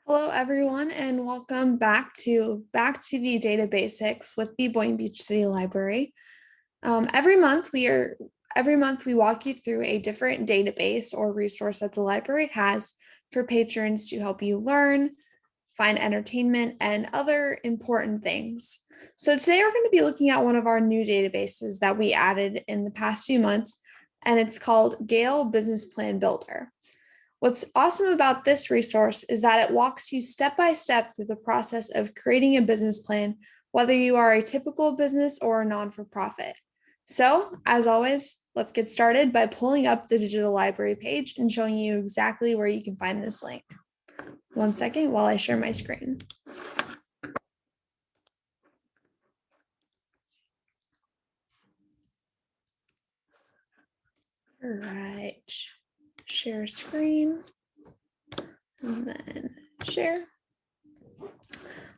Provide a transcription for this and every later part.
Hello, everyone, and welcome back to the Databasics with the Boynton Beach City Library. Every month we walk you through a different database or resource that the library has for patrons to help you learn, find entertainment, and other important things. So today we're going to be looking at one of our new databases that we added in the past few months, and it's called Gale Business Plan Builder. What's awesome about this resource is that it walks you step by step through the process of creating a business plan, whether you are a typical business or a non-for-profit. So, as always, let's get started by pulling up the digital library page and showing you exactly where you can find this link. One second while I share my screen. All right, share screen, and then share.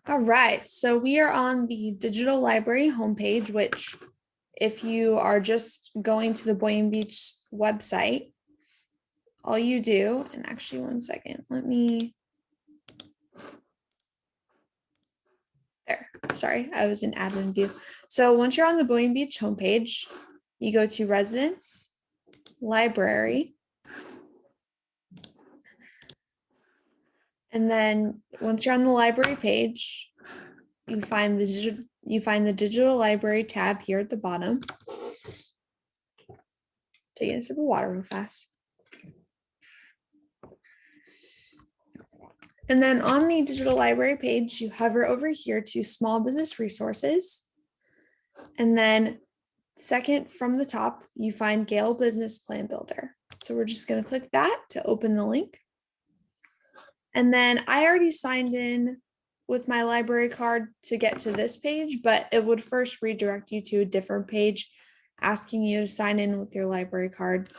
All right, so we are on the digital library homepage, which if you are just going to the Boynton Beach website, all you do, and actually one second, there, sorry, I was in admin view. So once you're on the Boynton Beach homepage, you go to residence, library, and then once you're on the library page, you find the digital library tab here at the bottom. Taking a sip of water real fast. And then on the digital library page, you hover over here to small business resources. And then second from the top, you find Gale Business Plan Builder. So we're just going to click that to open the link. And then I already signed in with my library card to get to this page, but it would first redirect you to a different page asking you to sign in with your library card.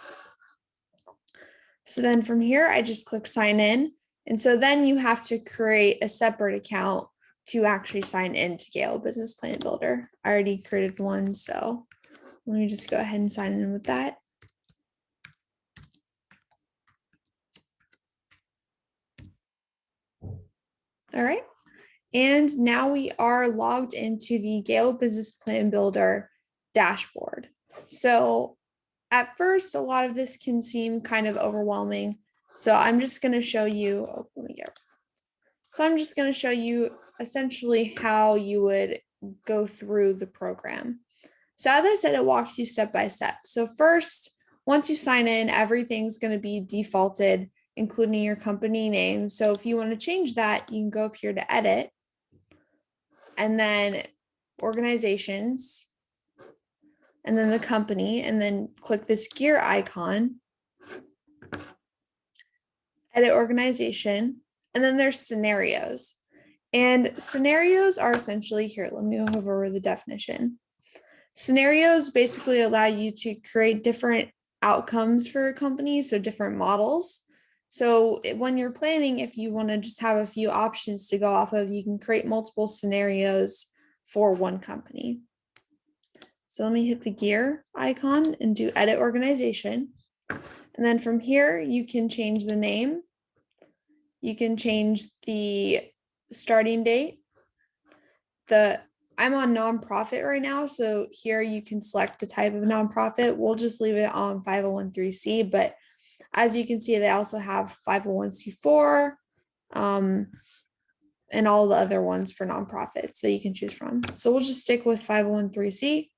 So then from here, I just click sign in. And so then you have to create a separate account to actually sign into Gale Business Plan Builder. I already created one, so let me just go ahead and sign in with that. All right. And now we are logged into the Gale Business Plan Builder dashboard. So at first, a lot of this can seem kind of overwhelming. So I'm just going to show you, I'm just going to show you essentially how you would go through the program. So as I said, it walks you step by step. So first, once you sign in, everything's going to be defaulted, including your company name. So if you want to change that, you can go up here to edit, and then organizations, and then the company, and then click this gear icon, edit organization, and then there's scenarios. And scenarios are essentially here. Let me go over the definition. Scenarios basically allow you to create different outcomes for a company, so different models. So when you're planning, if you want to just have a few options to go off of, you can create multiple scenarios for one company. So let me hit the gear icon and do edit organization. And then from here, you can change the name. You can change the starting date. I'm on nonprofit right now, so here you can select the type of nonprofit. We'll just leave it on 501(c), but as you can see, they also have 501(c)(4), and all the other ones for nonprofits that you can choose from. So we'll just stick with 501(c).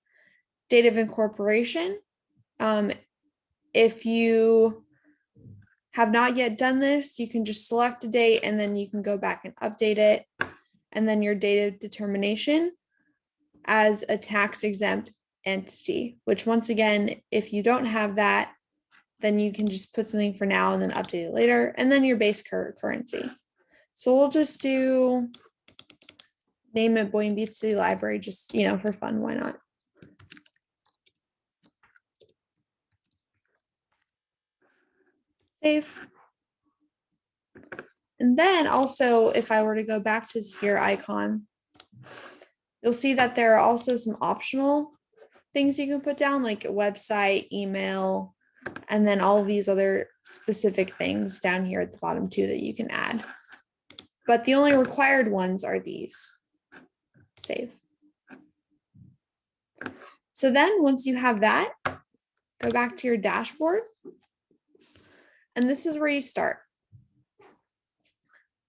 Date of incorporation. If you have not yet done this, you can just select a date and then you can go back and update it. And then your date of determination as a tax exempt entity, which once again, if you don't have that, then you can just put something for now and then update it later. And then your base currency. So we'll just do name it Boynton Beach City Library, just, for fun, why not? Save. And then also, if I were to go back to this gear icon, you'll see that there are also some optional things you can put down, like a website, email, and then all of these other specific things down here at the bottom too that you can add. but the only required ones are these. Save. So then once you have that, go back to your dashboard. And this is where you start.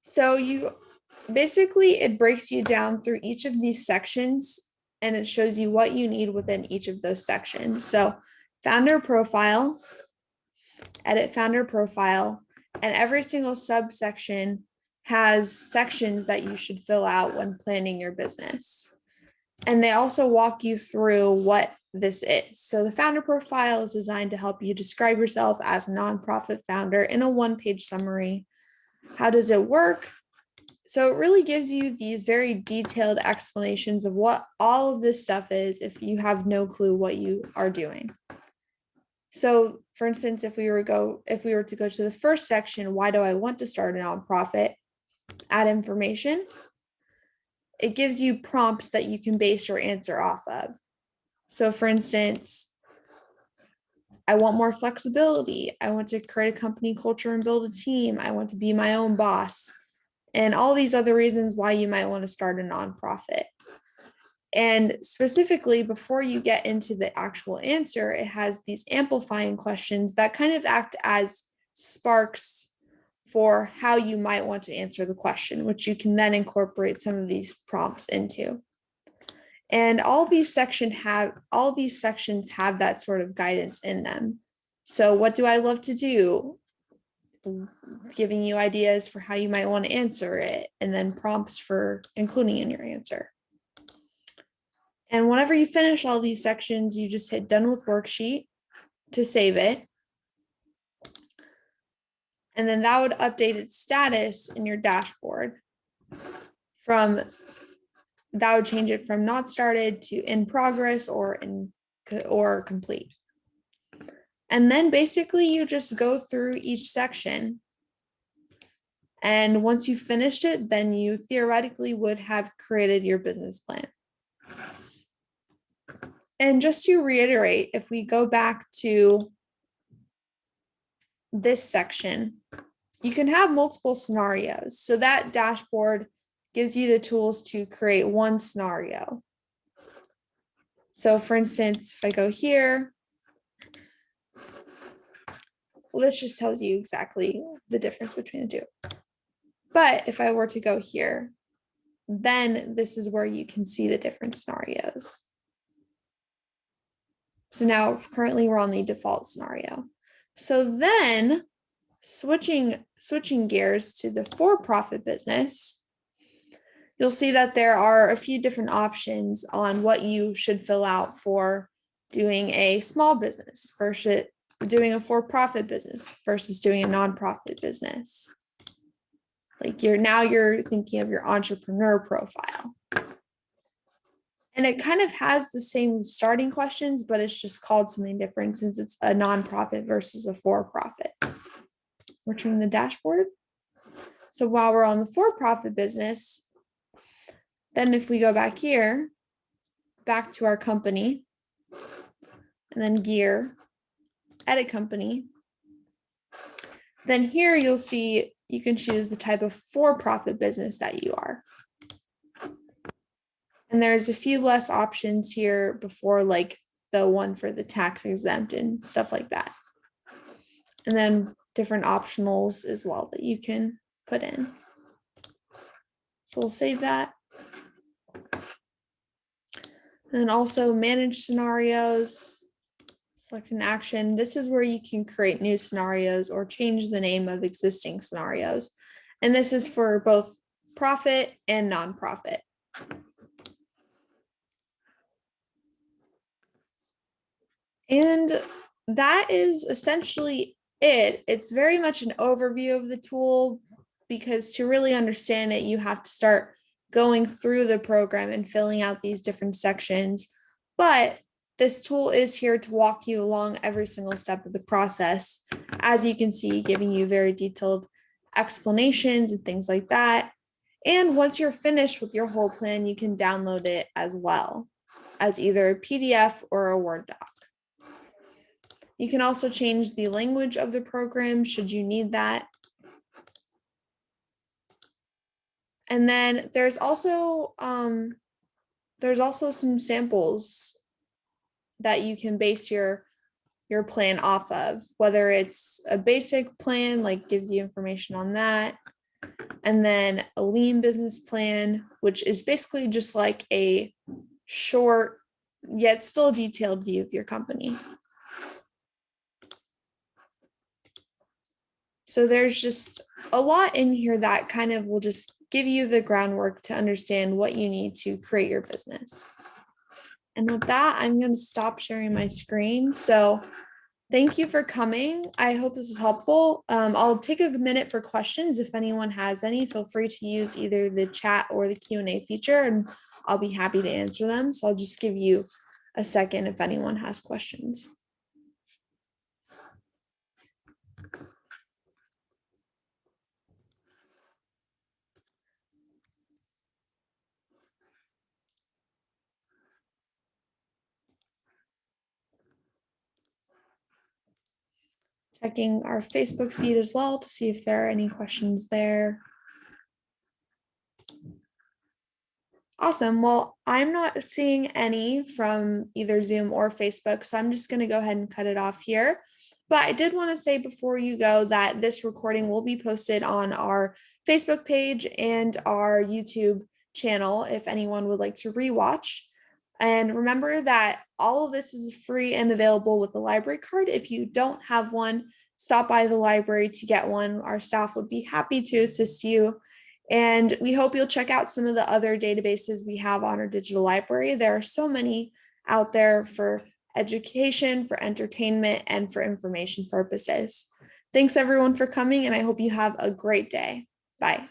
So you basically, it breaks you down through each of these sections and it shows you what you need within each of those sections. So founder profile, edit founder profile, and every single subsection has sections that you should fill out when planning your business. And they also walk you through what this is. So the founder profile is designed to help you describe yourself as a nonprofit founder in a one-page summary. How does it work? So it really gives you these very detailed explanations of what all of this stuff is if you have no clue what you are doing. So for instance, if we were to go to the first section, why do I want to start a nonprofit? Add information. It gives you prompts that you can base your answer off of. So for instance, I want more flexibility. I want to create a company culture and build a team. I want to be my own boss. And all these other reasons why you might want to start a nonprofit. And specifically, before you get into the actual answer, it has these amplifying questions that kind of act as sparks for how you might want to answer the question, which you can then incorporate some of these prompts into. And all these sections have that sort of guidance in them. So what do I love to do? Giving you ideas for how you might want to answer it, and then prompts for including in your answer. And whenever you finish all these sections, you just hit done with worksheet to save it. And then that would update its status in your dashboard. That would change it from not started to in progress or complete. And then basically you just go through each section. And once you finished it, then you theoretically would have created your business plan. And just to reiterate, if we go back to this section, you can have multiple scenarios. So that dashboard gives you the tools to create one scenario. So for instance, if I go here, well, this just tells you exactly the difference between the two. But if I were to go here, then this is where you can see the different scenarios. So now currently we're on the default scenario. So then switching gears to the for-profit business, you'll see that there are a few different options on what you should fill out for doing a small business versus doing a for-profit business versus doing a nonprofit business. Like you're thinking of your entrepreneur profile. And it kind of has the same starting questions, but it's just called something different since it's a nonprofit versus a for-profit. Return the dashboard. So while we're on the for-profit business, then if we go back here, back to our company, and then gear, edit company, then here you'll see you can choose the type of for-profit business that you are. And there's a few less options here before, like the one for the tax exempt and stuff like that. And then different optionals as well that you can put in. So we'll save that. And then also manage scenarios, select an action. This is where you can create new scenarios or change the name of existing scenarios. And this is for both profit and nonprofit. And that is essentially it. It's very much an overview of the tool because to really understand it, you have to start going through the program and filling out these different sections. But this tool is here to walk you along every single step of the process. As you can see, giving you very detailed explanations and things like that. And once you're finished with your whole plan, you can download it as well as either a PDF or a Word doc. You can also change the language of the program should you need that. And then there's also some samples that you can base your plan off of, whether it's a basic plan, like gives you information on that, and then a lean business plan, which is basically just like a short yet still detailed view of your company. So there's just a lot in here that kind of will just give you the groundwork to understand what you need to create your business. And with that, I'm going to stop sharing my screen. So thank you for coming. I hope this is helpful. I'll take a minute for questions. If anyone has any, feel free to use either the chat or the Q&A feature, and I'll be happy to answer them. So I'll just give you a second if anyone has questions. Checking our Facebook feed as well to see if there are any questions there. Awesome. Well, I'm not seeing any from either Zoom or Facebook, so I'm just going to go ahead and cut it off here. But I did want to say before you go that this recording will be posted on our Facebook page and our YouTube channel if anyone would like to rewatch. And remember that all of this is free and available with the library card. If you don't have one, stop by the library to get one. Our staff would be happy to assist you. And we hope you'll check out some of the other databases we have on our digital library. There are so many out there for education, for entertainment, and for information purposes. Thanks everyone for coming, and I hope you have a great day. Bye.